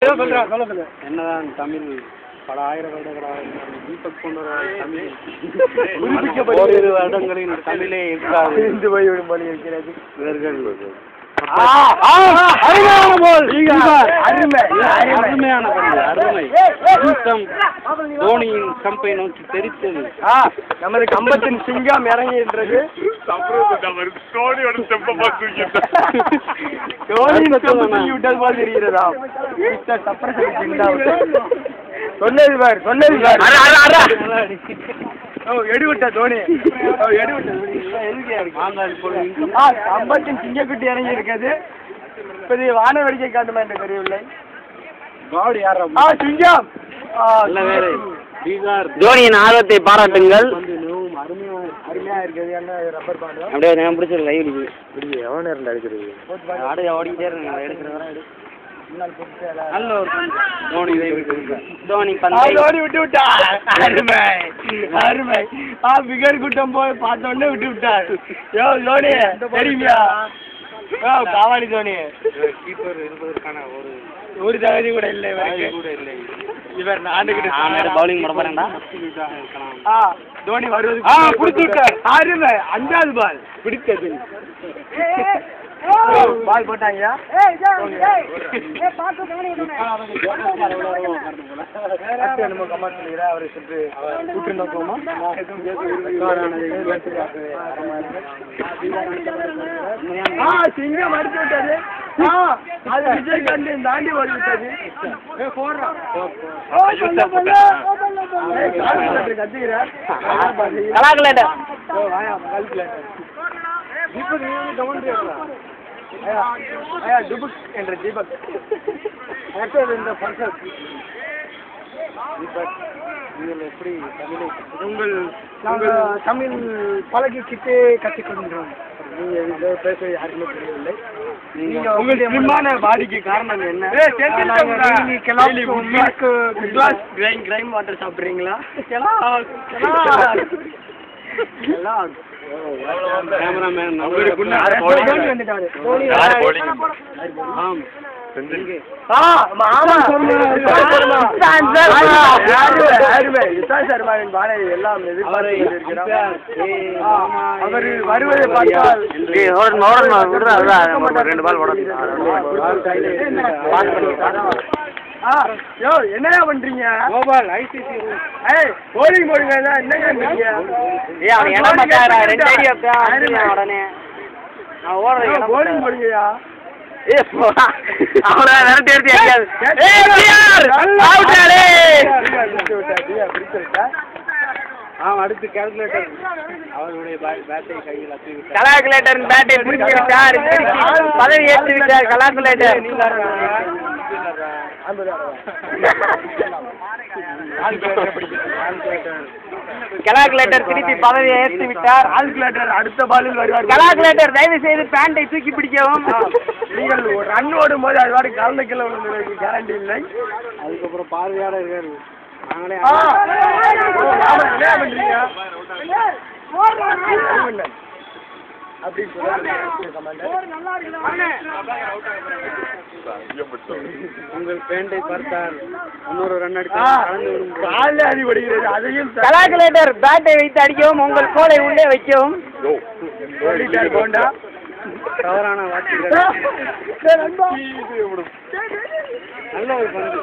என்னதான் தமிழ் பல ஆயிரம் வருடங்களாக தீபக் போன்ற தமிழ் ஓரிரு வருடங்களில் தமிழே இருக்காது என்று போய்விடும் போல இருக்கிறது. இவர்கள் அருமையான அருமை தோனியின் கம்பை நோக்கி தெரித்தது. நமது கம்பத்தின் சிங்கம் இறங்குகின்றது. சொன்னது பார் எடுவிட்ட தோனி கம்பத்தின் சிங்கக்குட்டி இறங்கி இருக்கிறது. இப்போது வானவரிக்கை காட்டுமா என்று தெரியவில்லை. சிங்கம் தோனியின் ஆர்வத்தை பாராட்டுங்கள். அருமையா இருக்குது. என்ன ரப்பர் பாண்டு அப்படியே நான் பிடிச்ச கை பிடிக்குது. எவ்வளோ நேரம் எடுக்கிறது? ஓடிக்கிட்டே இருக்கேன் எடுக்கிறதா நல்ல ஒரு தோனி தோனி விட்டு விட்டார். அருமை அருமை. பிகர் கூட்டம் போய் பார்த்த உடனே விட்டு விட்டார். தோனி தெரியுமியா? காவாலி தோனி கீப்பர் இருப்பதற்கான ஒரு தகுதி கூட இல்லை. இவர் நாட்டுக்கிட்ட பவுலிங் போட போறேன்டா. தோனி வருவது பிடிச்சு விட்டார். அருமை. 5வது பால் பிடித்தது. பால் போட்டாங்க. அவரை சுற்று கூட்டு நோக்கமா சிங்கம் அடிச்சு விட்டது. அது விஜயகாந்த் தாண்டி ஓடி விட்டது. கத்துக்கிறார். டுபுக் என்ற தீபக் இந்த நீங்கள் எப்படி தமிழை தமிழ் பழகிக்கிட்டே கற்றுக்கொள்கின்றோம். நீங்கள் பேச யாருக்குமே தெரியவில்லை. உங்களுடைய முன்மான பாடிக்கு காரணம் என்ன? கிரைம் வாட்டர் சாப்பிட்றீங்களா? அவர் வருவதை பார்த்தால் என்னையா பண்றீங்க? போலிங் போடுங்க. என்னங்க போலிங் போடுங்கயா. அடுத்து கால்குலேட்டர் அவருடைய பேட்டை கையில் கலாக்குலேட்டர் பேட்டை பிடிச்சு விட்டார். பதவி ஏற்று விட்டார் கலாக்குலேட்டர். கலாக்குலேட்டர் திருப்பி பதவியை ஏற்று விட்டார். கால்குலேட்டர் அடுத்த பாலில் வருவார். கலாக்குலேட்டர் தயவு செய்து பேண்டை தூக்கி பிடிக்கவும். நீங்கள் ரன் ஓடும் போது அது மாதிரி கலந்த கிலோ கேரண்டி இல்லை. அதுக்கப்புறம் பார்வையாளர் இருக்காரு. உங்கள் பேண்டை பார்த்தால் இன்னொரு ரன் அடித்து அடிபடுகிறது. அதையும் கலாக்குலேட்டர் பேட்டை வைத்து அடிக்கவும். உங்கள் கோலை உள்ளே வைக்கவும். தவறான வார்த்தைகள். நல்ல ஒரு பந்து.